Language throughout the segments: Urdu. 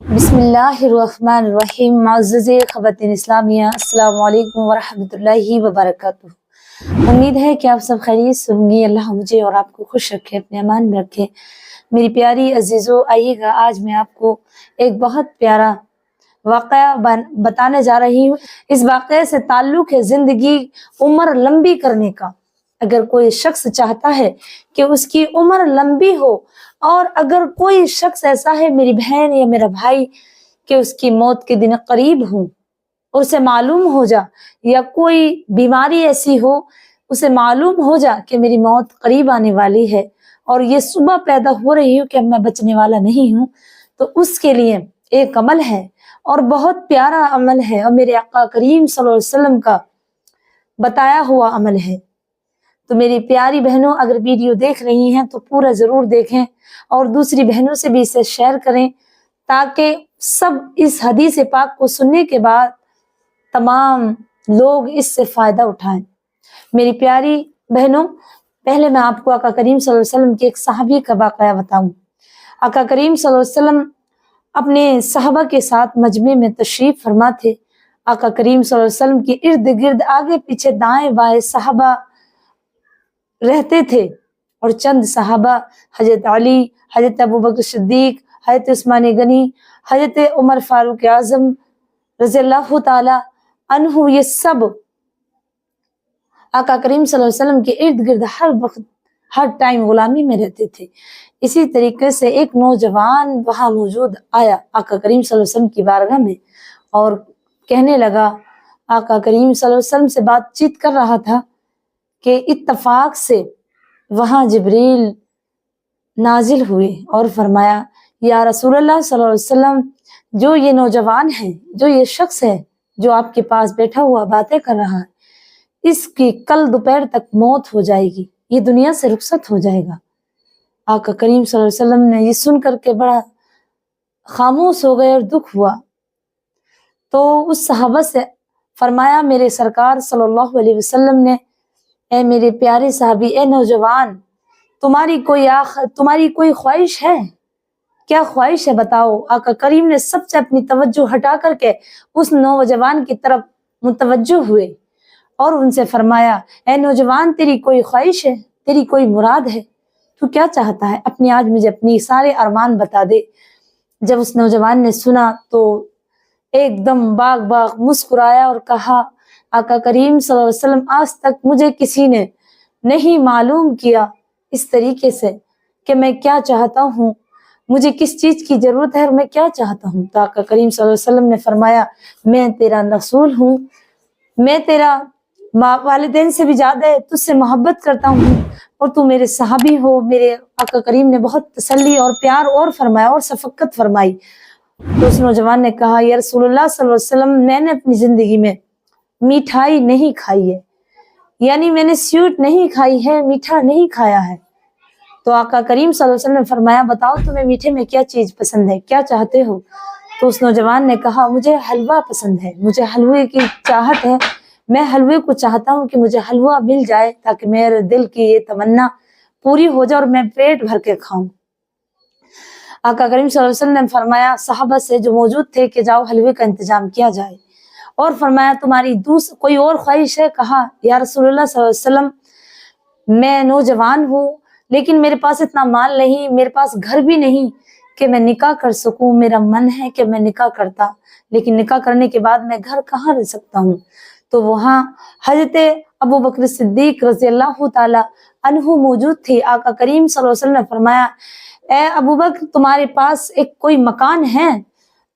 بسم اللہ الرحمن الرحیم۔ معزز خواتین اسلامیہ، السلام علیکم ورحمۃ اللہ وبرکاتہ۔ امید ہے کہ آپ سب خیریت سے ہوں گی۔ اللہ مجھے اور آپ کو خوش رکھے، اپنے امان میں رکھے۔ میری پیاری عزیزو، آئیے گا آج میں آپ کو ایک بہت پیارا واقعہ بتانے جا رہی ہوں۔ اس واقعے سے تعلق ہے زندگی عمر لمبی کرنے کا۔ اگر کوئی شخص چاہتا ہے کہ اس کی عمر لمبی ہو، اور اگر کوئی شخص ایسا ہے، میری بہن یا میرا بھائی، کہ اس کی موت کے دن قریب ہوں، اور اسے معلوم ہو جا، یا کوئی بیماری ایسی ہو اسے معلوم ہو جا کہ میری موت قریب آنے والی ہے، اور یہ صبح پیدا ہو رہی ہوں کہ اب میں بچنے والا نہیں ہوں، تو اس کے لیے ایک عمل ہے، اور بہت پیارا عمل ہے، اور میرے آقا کریم صلی اللہ علیہ وسلم کا بتایا ہوا عمل ہے۔ تو میری پیاری بہنوں، اگر ویڈیو دیکھ رہی ہیں تو پورا ضرور دیکھیں، اور دوسری بہنوں سے بھی اسے شیئر کریں، تاکہ سب اس حدیث پاک کو سننے کے بعد تمام لوگ اس سے فائدہ اٹھائیں۔ میری پیاری بہنوں، پہلے میں آپ کو آقا کریم صلی اللہ علیہ وسلم کے ایک صحابی کا واقعہ بتاؤں۔ آقا کریم صلی اللہ علیہ وسلم اپنے صحابہ کے ساتھ مجمع میں تشریف فرما تھے۔ آقا کریم صلی اللہ علیہ وسلم کے ارد گرد آگے پیچھے دائیں بائیں صحابہ رہتے تھے، اور چند صحابہ حضرت علی، حضرت ابوبکر صدیق، حضرت عثمان غنی، حضرت عمر فاروق اعظم رضی اللہ تعالی عنہ، یہ سب آقا کریم صلی اللہ علیہ وسلم کے ارد گرد ہر وقت ہر ٹائم غلامی میں رہتے تھے۔ اسی طریقے سے ایک نوجوان وہاں موجود آیا آقا کریم صلی اللہ علیہ وسلم کی بارگاہ میں، اور کہنے لگا، آقا کریم صلی اللہ علیہ وسلم سے بات چیت کر رہا تھا کہ اتفاق سے وہاں جبریل نازل ہوئے اور فرمایا، یا رسول اللہ صلی اللہ علیہ وسلم، جو یہ نوجوان ہے، جو یہ شخص ہے جو آپ کے پاس بیٹھا ہوا باتیں کر رہا ہے، اس کی کل دوپہر تک موت ہو جائے گی، یہ دنیا سے رخصت ہو جائے گا۔ آقا کریم صلی اللہ علیہ وسلم نے یہ سن کر کے بڑا خاموش ہو گئے اور دکھ ہوا۔ تو اس صحابہ سے فرمایا، میرے سرکار صلی اللہ علیہ وسلم نے، اے میرے پیارے صحابی، اے نوجوان، تمہاری کوئی خواہش ہے؟ کیا خواہش ہے بتاؤ؟ آقا کریم نے سب سے اپنی توجہ ہٹا کر کے اس نوجوان کی طرف متوجہ ہوئے، اور ان سے فرمایا، اے نوجوان، تیری کوئی خواہش ہے؟ تیری کوئی مراد ہے؟ تو کیا چاہتا ہے؟ آج مجھے اپنی سارے ارمان بتا دے۔ جب اس نوجوان نے سنا تو ایک دم باغ مسکرایا اور کہا، آقا کریم صلی اللہ علیہ وسلم، آج تک مجھے کسی نے نہیں معلوم کیا اس طریقے سے کہ میں کیا چاہتا ہوں، مجھے کس چیز کی ضرورت ہے اور میں کیا چاہتا ہوں۔ تو آقا کریم صلی اللہ علیہ وسلم نے فرمایا، میں تیرا رسول ہوں، میں تیرا والدین سے بھی زیادہ تجھ سے محبت کرتا ہوں، اور تو میرے صحابی ہو۔ میرے آقا کریم نے بہت تسلی اور پیار اور فرمایا اور شفقت فرمائی۔ تو اس نوجوان نے کہا، یا رسول اللہ صلی اللہ علیہ وسلم، میں نے اپنی زندگی میں میٹھائی نہیں کھائی ہے، یعنی میں نے سویٹ نہیں کھائی ہے، میٹھا نہیں کھایا ہے۔ تو آقا کریم صلی اللہ علیہ وسلم نے فرمایا، بتاؤ تمہیں میٹھے میں کیا چیز پسند ہے، کیا چاہتے ہو؟ تو اس نوجوان نے کہا، مجھے حلوہ پسند ہے، مجھے حلوے کی چاہت ہے، میں حلوے کو چاہتا ہوں کہ مجھے حلوہ مل جائے، تاکہ میرے دل کی یہ تمنا پوری ہو جائے اور میں پیٹ بھر کے کھاؤں۔ آقا کریم صلی اللہ علیہ وسلم نے فرمایا صحابہ سے جو موجود تھے کہ جاؤ حلوے کا انتظام کیا جائے، اور فرمایا، تمہاری کوئی اور خواہش ہے؟ کہا، یا رسول اللہ صلی اللہ علیہ وسلم، میں نوجوان ہوں، لیکن میرے پاس اتنا مال نہیں، میرے پاس گھر بھی نہیں کہ میں نکاح کر سکوں، میرا من ہے کہ میں نکاح کرتا، لیکن نکاح کرنے کے بعد میں گھر کہاں رہ سکتا ہوں۔ تو وہاں حضرت ابوبکر صدیق رضی اللہ تعالی عنہ موجود تھی۔ آقا کریم صلی اللہ علیہ وسلم نے فرمایا، اے ابوبکر، تمہارے پاس کوئی مکان ہے؟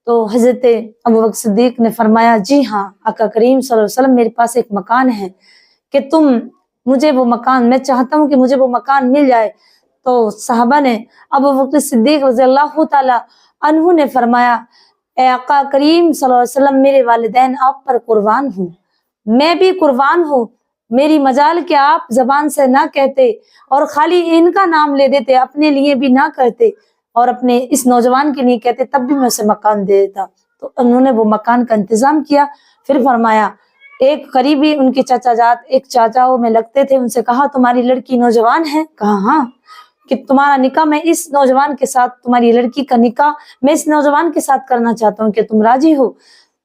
تو حضرت ابوبکر صدیق نے فرمایا، جی ہاں آقا کریم صلی اللہ علیہ وسلم، میرے پاس ایک مکان ہے، کہ مجھے وہ مکان، میں چاہتا ہوں کہ مجھے وہ مکان مل جائے۔ تو صحابہ نے ابوبکر صدیق رضی اللہ تعالی عنہ نے فرمایا، اے آقا کریم صلی اللہ علیہ وسلم، میرے والدین آپ پر قربان ہوں، میں بھی قربان ہوں، میری مجال کہ آپ زبان سے نہ کہتے اور خالی ان کا نام لے دیتے، اپنے لیے بھی نہ کرتے اور اپنے اس نوجوان کے لیے کہتے، تب بھی میں اسے مکان دے دیتا۔ تو انہوں نے وہ مکان کا انتظام کیا۔ پھر فرمایا، ایک قریبی ان کے چچا جات ایک چاچاؤں میں لگتے تھے، ان سے کہا، تمہاری لڑکی نوجوان ہے؟ کہا ہاں۔ کہ تمہارا نکاح میں اس نوجوان کے ساتھ، تمہاری لڑکی کا نکاح میں اس نوجوان کے ساتھ کرنا چاہتا ہوں، کہ تم راضی ہو؟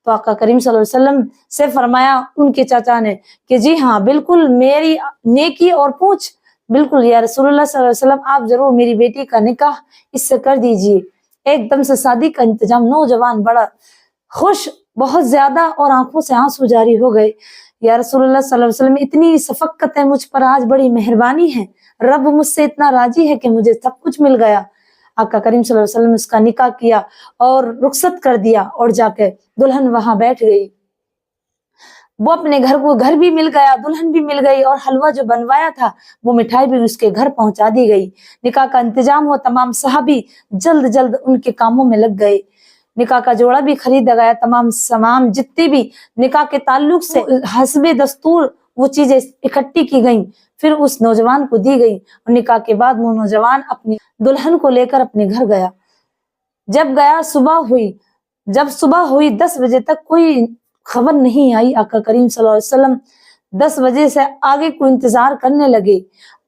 تو آقا کریم صلی اللہ علیہ وسلم سے فرمایا ان کے چاچا نے کہ جی ہاں بالکل، میری نیکی اور پوچھ، بالکل یا رسول اللہ صلی اللہ علیہ وسلم آپ ضرور میری بیٹی کا نکاح اس سے کر دیجئے۔ ایک دم سے شادی کا انتظام، نوجوان بڑا خوش، بہت زیادہ، اور آنکھوں سے آنسو جاری ہو گئے۔ یا رسول اللہ صلی اللہ علیہ وسلم اتنی شفقت ہے مجھ پر آج، بڑی مہربانی ہے، رب مجھ سے اتنا راضی ہے کہ مجھے سب کچھ مل گیا۔ آقا کریم صلی اللہ علیہ وسلم نے اس کا نکاح کیا اور رخصت کر دیا، اور جا کے دلہن وہاں بیٹھ گئی۔ وہ اپنے گھر کو گھر بھی مل گیا، دلہن بھی مل گئی، اور حلوہ جو بنوایا تھا وہ مٹھائی بھی اس کے گھر پہنچا دی گئی۔ نکاح کا انتظام ہو، تمام صحابی جلد جلد ان کے کاموں میں لگ گئے۔ نکاح کا جوڑا بھی خریدا گیا، تمام جتنی بھی نکاح کے تعلق سے حسب دستور وہ چیزیں اکٹھی کی گئیں، پھر اس نوجوان کو دی گئی، اور نکاح کے بعد وہ نوجوان اپنی دلہن کو لے کر اپنے گھر گیا۔ جب گیا جب صبح ہوئی 10 بجے تک کوئی خبر نہیں آئی۔ آقا کریم صلی اللہ علیہ وسلم 10 بجے سے آگے کو انتظار کرنے لگے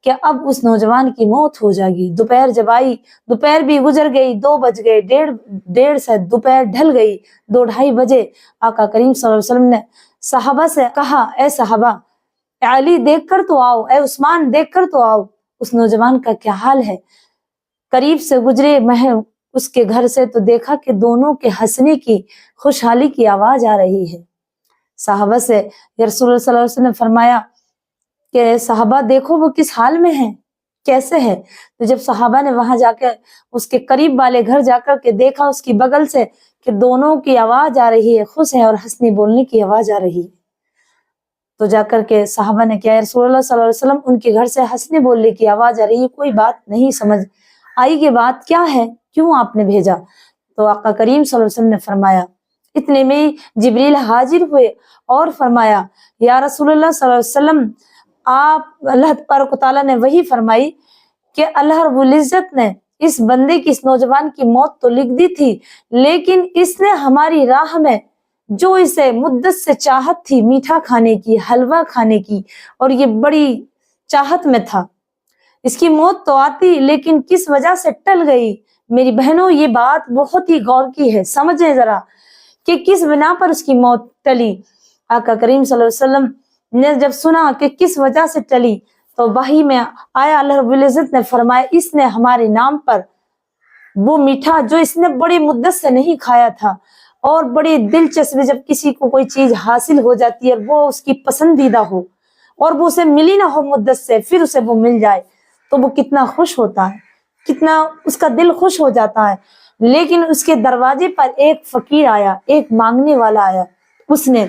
کہ اب اس نوجوان کی موت ہو جائے گی۔ دوپہر جب آئی، دوپہر بھی گزر گئی، 2 بج گئے، ڈیڑھ سے دوپہر ڈھل گئی، 2-2:30 بجے۔ آقا کریم صلی اللہ علیہ وسلم نے صحابہ سے کہا، اے صحابہ، علی دیکھ کر تو آؤ، اے عثمان دیکھ کر تو آؤ، اس نوجوان کا کیا حال ہے۔ قریب سے گزرے اس کے گھر سے تو دیکھا کہ دونوں کے ہنسنے کی، خوشحالی کی آواز آ رہی ہے۔ صحابہ سے یا رسول اللہ صلی اللہ علیہ وسلم نے فرمایا کہ صحابہ دیکھو وہ کس حال میں ہیں، کیسے ہے۔ تو جب صحابہ نے وہاں جا کے اس کے قریب والے گھر جا کر کے دیکھا اس کی بغل سے کہ دونوں کی آواز آ رہی ہے، خوش ہے، اور ہنسنے بولنے کی آواز آ رہی ہے، تو جا کر کے صحابہ نے کیا، رسول اللہ صلی اللہ علیہ وسلم ان کے گھر سے ہنسنے بولنے کی آواز آ رہی ہے، کوئی بات نہیں سمجھ آئی کہ بات کیا ہے، کیوں آپ نے بھیجا؟ تو آقا کریم صلی اللہ علیہ وسلم نے فرمایا، اتنے میں جبریل حاضر ہوئے اور فرمایا، یا رسول اللہ صلی اللہ علیہ وسلم، آپ اللہ تبارک و تعالیٰ نے وہی فرمائی کہ اللہ رب العزت نے اس بندے کی، اس نوجوان کی موت تو لکھ دی تھی، لیکن اس نے ہماری راہ میں جو اسے مدت سے چاہت تھی میٹھا کھانے کی، حلوہ کھانے کی، اور یہ بڑی چاہت میں تھا، اس کی موت تو آتی لیکن کس وجہ سے ٹل گئی۔ میری بہنوں یہ بات بہت ہی غور کی ہے، سمجھیں ذرا کہ کس بنا پر اس کی موت ٹلی۔ آقا کریم صلی اللہ علیہ وسلم نے جب سنا کہ کس وجہ سے ٹلی تو وحی میں آیا، اللہ رب العزت نے فرمایا اس نے ہمارے نام پر وہ میٹھا جو اس نے بڑی مدت سے نہیں کھایا تھا، اور بڑی دلچسپی جب کسی کو کوئی چیز حاصل ہو جاتی ہے وہ اس کی پسندیدہ ہو اور وہ اسے ملی نہ ہو مدت سے، پھر اسے وہ مل جائے تو وہ کتنا خوش ہوتا ہے، کتنا اس کا دل خوش ہو جاتا ہے۔ لیکن اس کے دروازے پر ایک فقیر آیا، ایک مانگنے والا آیا، اس نے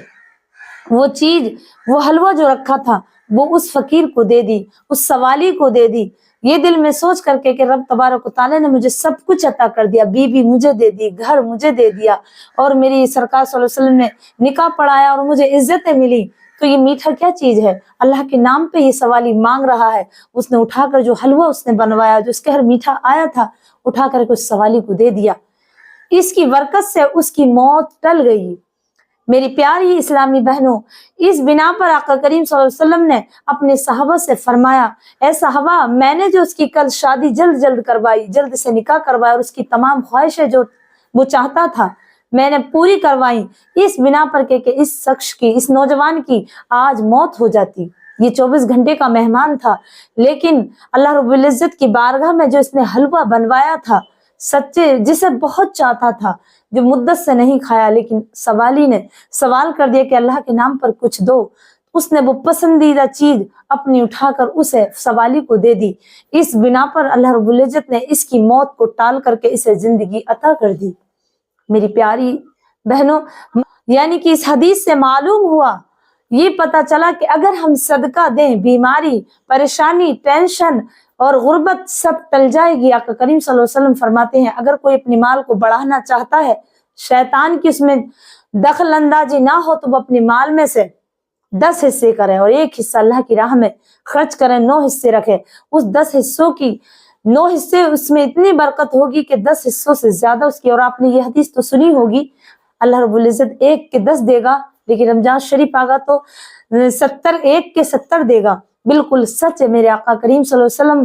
وہ چیز، وہ حلوہ جو رکھا تھا وہ اس فقیر کو دے دی، اس سوالی کو دے دی، یہ دل میں سوچ کر کے کہ رب تبارک و تعالیٰ نے مجھے سب کچھ عطا کر دیا، بیوی مجھے دے دی، گھر مجھے دے دیا، اور میری سرکار صلی اللہ علیہ وسلم نے نکاح پڑھایا اور مجھے عزتیں ملی، تو یہ میٹھا کیا چیز ہے؟ اللہ کے نام پہ یہ سوالی مانگ رہا ہے۔ اس نے اٹھا کر جو حلوہ اس نے بنوایا، جو اس کے گھر میٹھا آیا تھا، اٹھا کر کے اس سوالی کو دے دیا۔ اس کی برکت سے اس کی موت ٹل گئی۔ میری پیاری اسلامی بہنوں، اس بنا پر آقا کریم صلی اللہ علیہ وسلم نے اپنے صحابہ سے فرمایا، اے صحابہ، میں نے جو اس کی کل شادی جلد کروائی، جلد سے نکاح کروایا، اور اس کی تمام خواہشیں جو وہ چاہتا تھا میں نے پوری کروائی، اس بنا پر کہ اس شخص کی، اس نوجوان کی آج موت ہو جاتی۔ یہ 24 گھنٹے کا مہمان تھا، لیکن اللہ رب العزت کی بارگاہ میں جو اس نے حلوہ بنوایا تھا، سچے، جسے بہت چاہتا تھا، جو مدت سے نہیں کھایا، لیکن سوالی نے سوال کر دیا کہ اللہ کے نام پر کچھ دو، اس نے وہ پسندیدہ چیز اپنی اٹھا کر اسے سوالی کو دے دی۔ اس بنا پر اللہ رب العزت نے اس کی موت کو ٹال کر کے اسے زندگی عطا کر دی۔ میری پیاری بہنوں، یعنی کہ اس حدیث سے معلوم ہوا، یہ پتہ چلا کہ اگر ہم صدقہ دیں، بیماری، پریشانی، ٹینشن اور غربت سب ٹل جائے گی۔ آقا کریم صلی اللہ علیہ وسلم فرماتے ہیں اگر کوئی اپنی مال کو بڑھانا چاہتا ہے، شیطان کی اس میں دخل اندازی نہ ہو، تو وہ اپنی مال میں سے 10 حصے کرے اور 1 حصہ اللہ کی راہ میں خرچ کرے، 9 حصے رکھے۔ اس 10 حصوں کی 9 حصے اس میں اتنی برکت ہوگی کہ 10 حصوں سے زیادہ اس کی، اور آپ نے یہ حدیث تو سنی ہوگی، اللہ رب العزت 1 کے 10 دے گا، لیکن رمضان شریف آگا تو 1 کے 70 دے گا۔ بالکل سچ ہے، میرے آقا کریم صلی اللہ علیہ وسلم